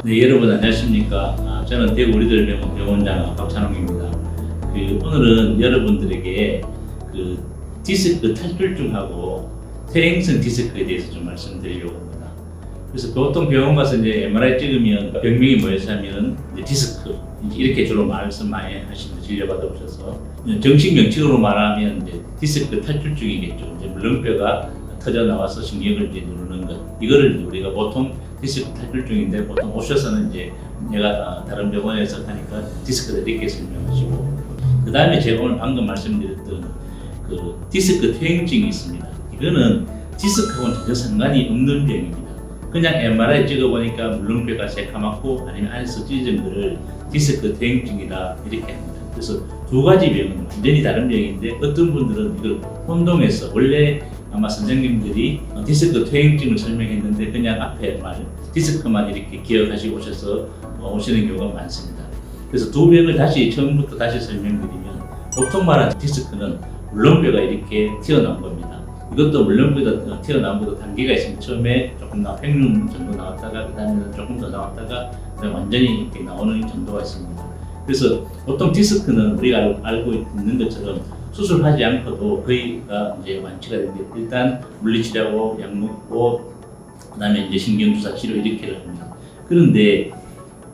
네, 여러분 안녕하십니까. 저는 대구 우리들병원 병원장 박찬홍입니다. 오늘은 여러분들에게 디스크 탈출증하고 퇴행성 디스크에 대해서 좀 말씀드리려고 합니다. 그래서 보통 병원 가서 이제 MRI 찍으면 병명이 뭐였냐면 디스크 이렇게 주로 말씀 많이 하시는 진료받아 오셔서 정식 명칭으로 말하면 이제 디스크 탈출증이겠죠. 이제 물렁뼈가 터져 나와서 신경을 이제 누르는 것. 이거를 우리가 보통 디스크 탈출증인데 보통 오셔서는 이제 내가 다른 병원에서 하니까 디스크를 이렇게 설명하시고, 그 다음에 제가 오늘 방금 말씀드렸던 디스크 퇴행증이 있습니다. 이거는 디스크하고는 전혀 상관이 없는 병입니다. 그냥 MRI 찍어보니까 물렁뼈가 새까맣고 아니면 안에서 찢어진 거를 디스크 퇴행증이다 이렇게 합니다. 그래서 두 가지 병은 완전히 다른 병인데 어떤 분들은 이걸 혼동해서 원래 아마 선생님들이 디스크 퇴행증을 설명했는데 그냥 앞에 말 디스크만 이렇게 기억하시고 오셔서 오시는 경우가 많습니다. 그래서 두 병을 처음부터 다시 설명드리면, 보통 말하는 디스크는 물렁뼈가 이렇게 튀어나온 겁니다. 이것도 물렁뼈가 튀어나온 것도 단계가 있습니다. 처음에 조금 횡륜 정도 나왔다가 그 다음에는 조금 더 나왔다가 완전히 이렇게 나오는 정도가 있습니다. 그래서 보통 디스크는 우리가 알고 있는 것처럼 수술하지 않고도 거의가 이제 완치가 되는데, 일단 물리치료하고 약 먹고 그다음에 이제 신경주사 치료 이렇게를 합니다. 그런데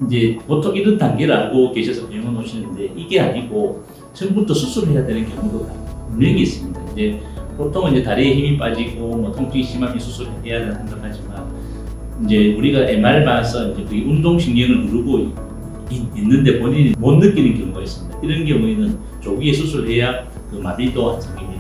이제 보통 이런 단계를 알고 계셔서 병원 오시는데 이게 아니고 처음부터 수술해야 되는 경우도 분명히 있습니다. 이제 보통은 이제 다리에 힘이 빠지고 통증이 심하면 수술해야 된다고 하지만, 이제 우리가 MR 봐서 이제 그 운동신경을 누르고 있는데 본인이 못 느끼는 경우가 있습니다. 이런 경우에는 조기에 수술해야 마비도 생깁니다.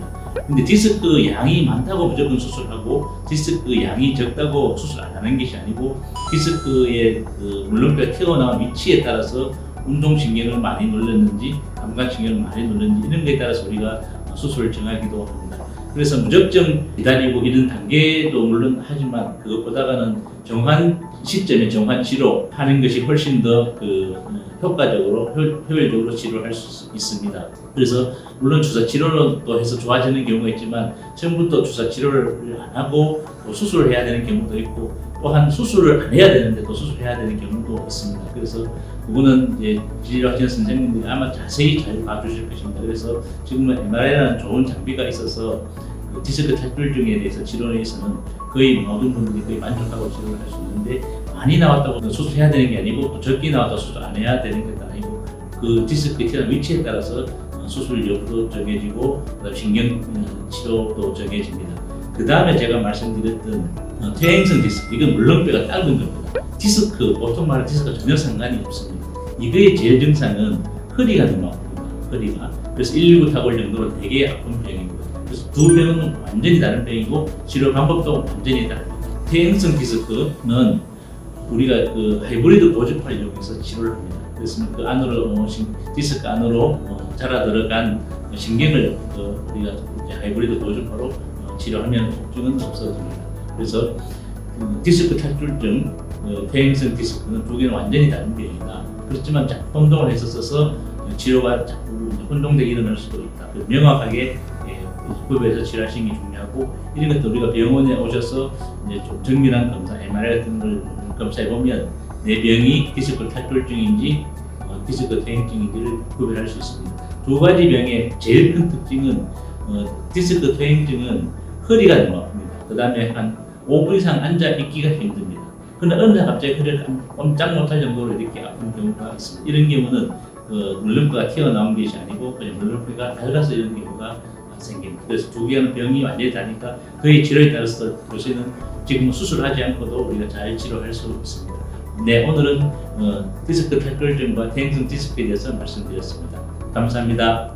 근데 디스크 양이 많다고 무조건 수술하고 디스크 양이 적다고 수술 안 하는 것이 아니고, 디스크의 물렁뼈 튀어나온 위치에 따라서 운동신경을 많이 눌렀는지 감각신경을 많이 눌렀는지 이런 것에 따라서 우리가 수술을 정하기도 합니다. 그래서 무작정 기다리고 이런 단계도 물론 하지만 그것보다는 정한 시점에 정한 치료하는 것이 훨씬 더 효과적으로 효율적으로 치료할 수 있습니다. 그래서 물론 주사 치료로 또 해서 좋아지는 경우가 있지만 처음부터 주사 치료를 안 하고 또 수술을 해야 되는 경우도 있고, 또한 수술을 안 해야 되는데 또 수술해야 되는 경우도 있습니다. 그래서 그거는 이제 진료하시는 선생님들이 아마 자세히 잘 봐주실 것입니다. 그래서 지금은 MRI라는 좋은 장비가 있어서 디스크 탈출증에 대해서 치료에서는 거의 모든 분들이 거의 만족하고 치료를 할 수 있는데, 많이 나왔다고 수술해야 되는 게 아니고 또 적게 나왔다고 수술 안 해야 되는 것도 아니고, 그 디스크의 튀어나온 위치에 따라서 수술 여부도 정해지고 신경 치료도 정해집니다. 그 다음에 제가 말씀드렸던 퇴행성 디스크, 이건 물렁뼈가 짧은 겁니다. 디스크, 보통 말하는 디스크가 전혀 상관이 없습니다. 이거의 제일 증상은 허리가 너무 아픕니다. 허리가. 그래서 119 타고 올 정도로 되게 아픈 병입니다. 그래서 두 병은 완전히 다른 병이고 치료 방법도 완전히 다릅니다. 퇴행성 디스크는 우리가 하이브리드 고주파를 이용해서 치료를 합니다. 그래서 그 안으로 디스크 안으로 자라 들어간 신경을 우리가 이제 하이브리드 고주파로 치료하면 통증은 없어집니다. 그래서 디스크 탈출증, 퇴행성 디스크는 두 개는 완전히 다른 병이다. 그렇지만 자꾸 혼동을 했었어서 치료가 자꾸 혼동되게 일어날 수도 있다. 명확하게 구별해서 치료하시는 게 중요하고, 이런 것도 우리가 병원에 오셔서 이제 좀 정밀한 검사, MRI 같은 걸 검사해 보면 내 병이 디스크 탈출증인지 디스크 퇴행증인지를 구별할 수 있습니다. 두 가지 병의 제일 큰 특징은 디스크 퇴행증은 허리가 너무 아픕니다. 그 다음에 한 5분 이상 앉아 있기가 힘듭니다. 그러나 어느 날 갑자기 허리를 꼼짝 못할 정도로 이렇게 아픈 경우가 있습니다. 이런 경우는 물렁뼈가 튀어나온 것이 아니고 그냥 물렁뼈가 닳아서 이런 경우가 생깁니다. 그래서 두 개는 병이 완전히 다르니까 그의 치료에 따라서 요새는 지금 수술하지 않고도 우리가 잘 치료할 수 있습니다. 네, 오늘은 디스크 탈출증과 퇴행성 디스크에 대해서 말씀드렸습니다. 감사합니다.